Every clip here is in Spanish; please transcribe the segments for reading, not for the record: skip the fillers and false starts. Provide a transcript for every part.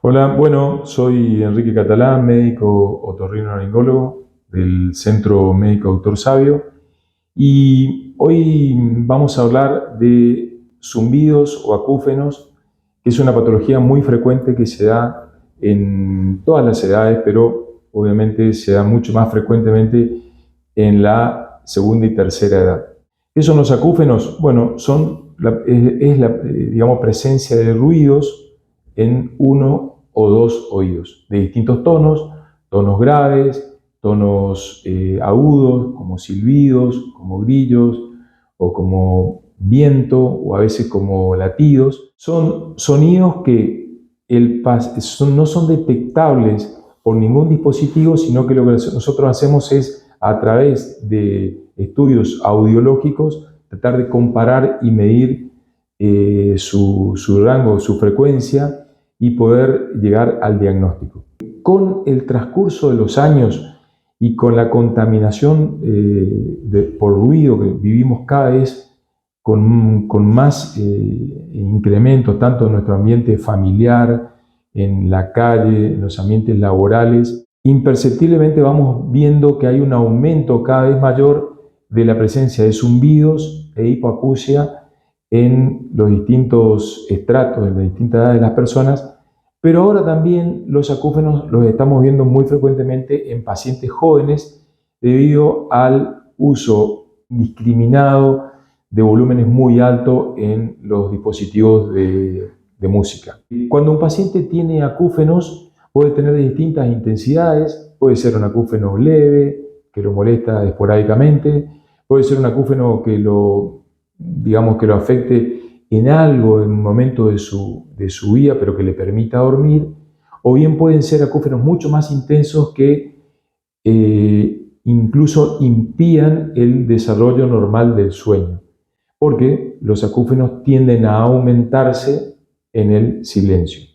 Hola, bueno, soy Enrique Catalán, médico otorrinolaringólogo del Centro Médico Doctor Sabio, y hoy vamos a hablar de zumbidos o acúfenos, que es una patología muy frecuente que se da en todas las edades, pero obviamente se da mucho más frecuentemente en la segunda y tercera edad. ¿Qué son los acúfenos? Bueno, es la digamos, presencia de ruidos en uno o dos oídos, de distintos tonos, tonos graves, tonos agudos, como silbidos, como grillos, o como viento, o a veces como latidos. Son sonidos que no son detectables por ningún dispositivo, sino que lo que nosotros hacemos es, a través de estudios audiológicos, tratar de comparar y medir su rango, su frecuencia, y poder llegar al diagnóstico. Con el transcurso de los años y con la contaminación por ruido que vivimos cada vez con más incremento, tanto en nuestro ambiente familiar, en la calle, en los ambientes laborales, imperceptiblemente vamos viendo que hay un aumento cada vez mayor de la presencia de zumbidos e hipoacusia en los distintos estratos, en las distintas edades de las personas, pero ahora también los acúfenos los estamos viendo muy frecuentemente en pacientes jóvenes debido al uso indiscriminado de volúmenes muy altos en los dispositivos de música. Cuando un paciente tiene acúfenos, puede tener de distintas intensidades, puede ser un acúfeno leve, que lo molesta esporádicamente, puede ser un acúfeno que digamos, que lo afecte en algo en un momento de su vida, pero que le permita dormir, o bien pueden ser acúfenos mucho más intensos que incluso impidan el desarrollo normal del sueño, porque los acúfenos tienden a aumentarse en el silencio.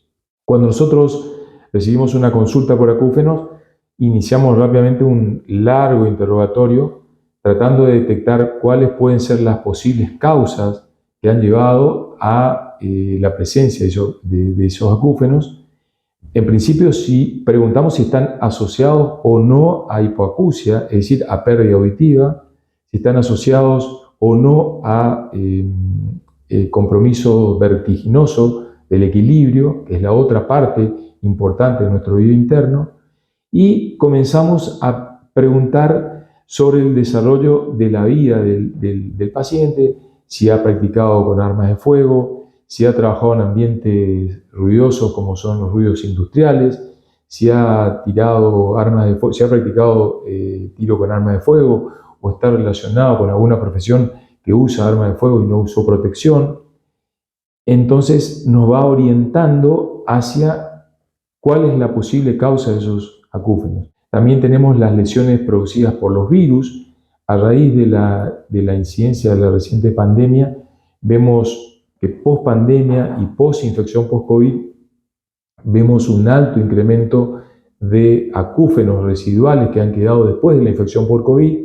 Cuando nosotros recibimos una consulta por acúfenos, iniciamos rápidamente un largo interrogatorio tratando de detectar cuáles pueden ser las posibles causas que han llevado a la presencia de esos acúfenos. En principio, si preguntamos si están asociados o no a hipoacusia, es decir, a pérdida auditiva, si están asociados o no a compromiso vertiginoso del equilibrio, que es la otra parte importante de nuestro oído interno, y comenzamos a preguntar sobre el desarrollo de la vida del paciente, si ha practicado con armas de fuego, si ha trabajado en ambientes ruidosos como son los ruidos industriales, si ha tirado armas de fuego, si ha practicado tiro con armas de fuego, o está relacionado con alguna profesión que usa armas de fuego y no usó protección. Entonces nos va orientando hacia cuál es la posible causa de esos acúfenos. También tenemos las lesiones producidas por los virus. A raíz de la incidencia de la reciente pandemia, vemos que post pandemia y post infección post-COVID, vemos un alto incremento de acúfenos residuales que han quedado después de la infección por COVID,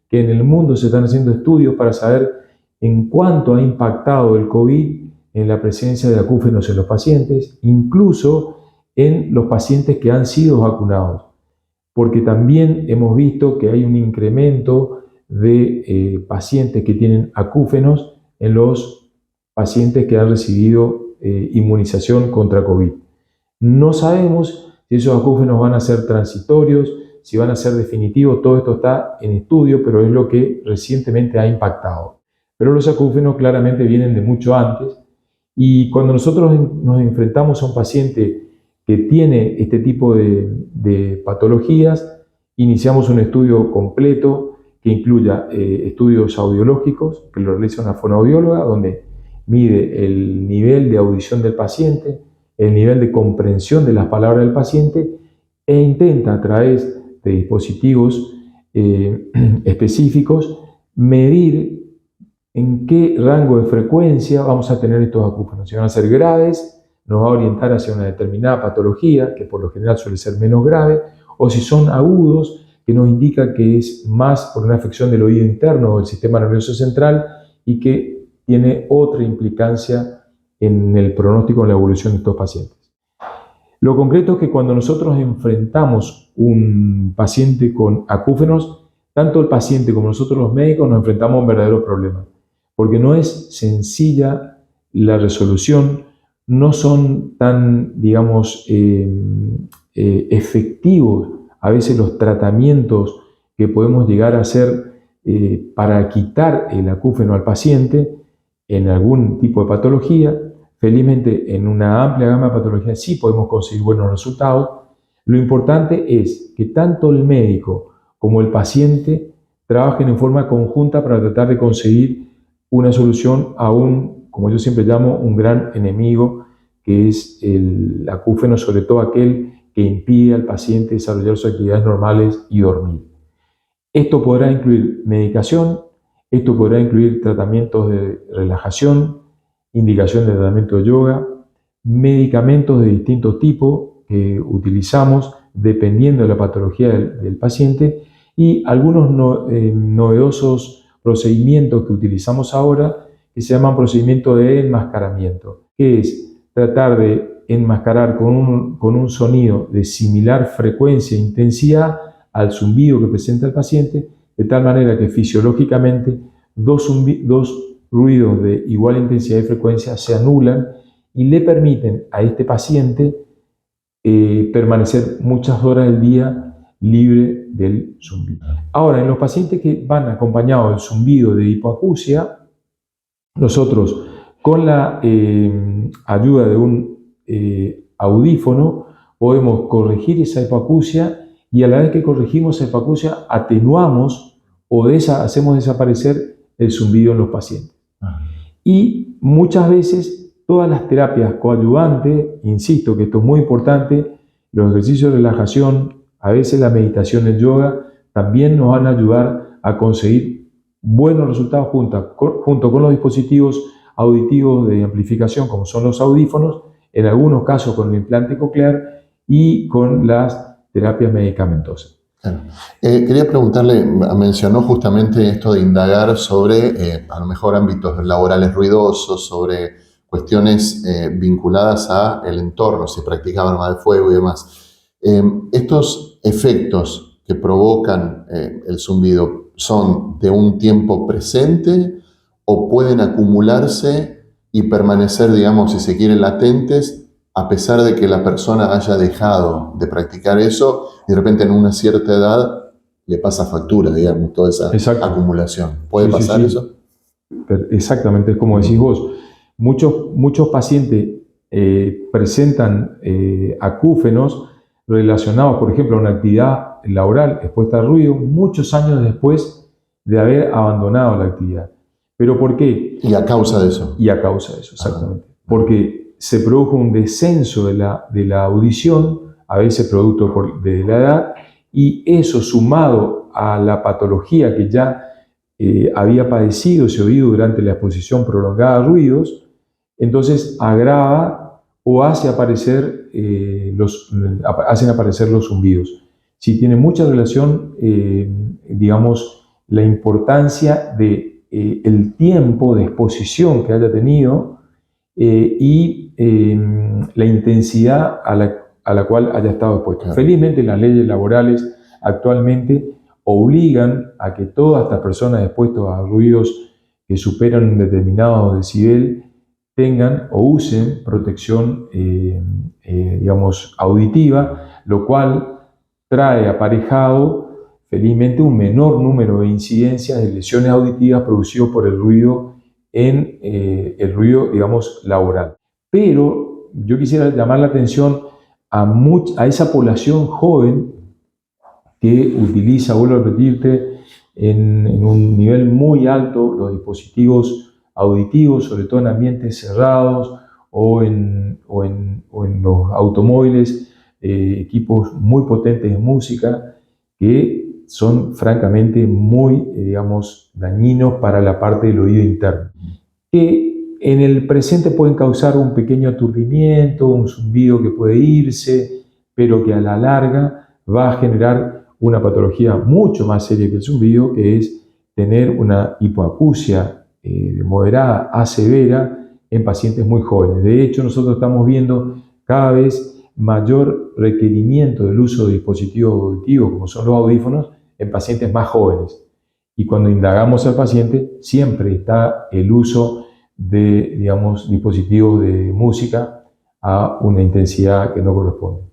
que en el mundo se están haciendo estudios para saber en cuánto ha impactado el COVID en la presencia de acúfenos en los pacientes, incluso en los pacientes que han sido vacunados, porque también hemos visto que hay un incremento de pacientes que tienen acúfenos en los pacientes que han recibido inmunización contra COVID. No sabemos si esos acúfenos van a ser transitorios, si van a ser definitivos, todo esto está en estudio, pero es lo que recientemente ha impactado. Pero los acúfenos claramente vienen de mucho antes, y cuando nosotros nos enfrentamos a un paciente que tiene este tipo de patologías, iniciamos un estudio completo que incluya estudios audiológicos, que lo realiza una fonoaudióloga, donde mide el nivel de audición del paciente, el nivel de comprensión de las palabras del paciente, e intenta a través de dispositivos específicos medir en qué rango de frecuencia vamos a tener estos acúfenos. Si van a ser graves, nos va a orientar hacia una determinada patología, que por lo general suele ser menos grave, o si son agudos, que nos indica que es más por una afección del oído interno o del sistema nervioso central, y que tiene otra implicancia en el pronóstico, en la evolución de estos pacientes. Lo concreto es que cuando nosotros enfrentamos un paciente con acúfenos, tanto el paciente como nosotros los médicos nos enfrentamos a un verdadero problema, porque no es sencilla la resolución, no son tan, digamos, efectivos a veces los tratamientos que podemos llegar a hacer para quitar el acúfeno al paciente en algún tipo de patología. Felizmente, en una amplia gama de patologías sí podemos conseguir buenos resultados. Lo importante es que tanto el médico como el paciente trabajen en forma conjunta para tratar de conseguir una solución a un, como yo siempre llamo, un gran enemigo, que es el acúfeno, sobre todo aquel que impide al paciente desarrollar sus actividades normales y dormir. Esto podrá incluir medicación, esto podrá incluir tratamientos de relajación, indicación de tratamiento de yoga, medicamentos de distintos tipos que utilizamos dependiendo de la patología del paciente y algunos novedosos procedimientos que utilizamos ahora que se llaman procedimientos de enmascaramiento, que es tratar de enmascarar con un sonido de similar frecuencia e intensidad al zumbido que presenta el paciente, de tal manera que fisiológicamente dos ruidos de igual intensidad y frecuencia se anulan y le permiten a este paciente permanecer muchas horas del día libre del zumbido. Ahora, en los pacientes que van acompañados del zumbido de hipoacusia, nosotros con la ayuda de un audífono podemos corregir esa hipoacusia y a la vez que corregimos esa hipoacusia atenuamos o hacemos desaparecer el zumbido en los pacientes. Y muchas veces todas las terapias coadyuvantes, insisto que esto es muy importante, los ejercicios de relajación, a veces la meditación, el yoga, también nos van a ayudar a conseguir buenos resultados junto con los dispositivos auditivos de amplificación, como son los audífonos, en algunos casos con el implante coclear y con las terapias medicamentosas. Claro. Quería preguntarle, mencionó justamente esto de indagar sobre a lo mejor ámbitos laborales ruidosos, sobre cuestiones vinculadas al entorno, si practicaba arma de fuego y demás. ¿Estos efectos que provocan el zumbido son de un tiempo presente o pueden acumularse y permanecer, digamos, si se quiere, latentes a pesar de que la persona haya dejado de practicar eso y de repente en una cierta edad le pasa factura, digamos, toda esa acumulación? ¿Puede pasar eso? Exactamente, es como decís vos. Muchos pacientes presentan acúfenos relacionados, por ejemplo, a una actividad laboral expuesta al ruido muchos años después de haber abandonado la actividad. ¿Pero por qué? Y a causa de eso. Y a causa de eso, exactamente. Porque se produjo un descenso de la audición, a veces producto de la edad, y eso sumado a la patología que ya había padecido ese oído durante la exposición prolongada a ruidos, entonces agrava o hacen aparecer los zumbidos. Sí, tiene mucha relación, digamos, la importancia de el tiempo de exposición que haya tenido y la intensidad a la cual haya estado expuesto. Claro. Felizmente las leyes laborales actualmente obligan a que todas estas personas expuestas a ruidos que superan un determinado decibel tengan o usen protección digamos, auditiva, lo cual trae aparejado felizmente un menor número de incidencias de lesiones auditivas producidas por el ruido en el ruido, digamos, laboral. Pero yo quisiera llamar la atención a esa población joven que utiliza, vuelvo a repetirte, en un nivel muy alto los dispositivos auditivos, sobre todo en ambientes cerrados o en los automóviles, equipos muy potentes de música que son francamente muy, digamos, dañinos para la parte del oído interno, que en el presente pueden causar un pequeño aturdimiento, un zumbido que puede irse, pero que a la larga va a generar una patología mucho más seria que el zumbido, que es tener una hipoacusia moderada a severa en pacientes muy jóvenes. De hecho, nosotros estamos viendo cada vez mayor requerimiento del uso de dispositivos auditivos, como son los audífonos, en pacientes más jóvenes. Y cuando indagamos al paciente, siempre está el uso de, digamos, dispositivos de música a una intensidad que no corresponde.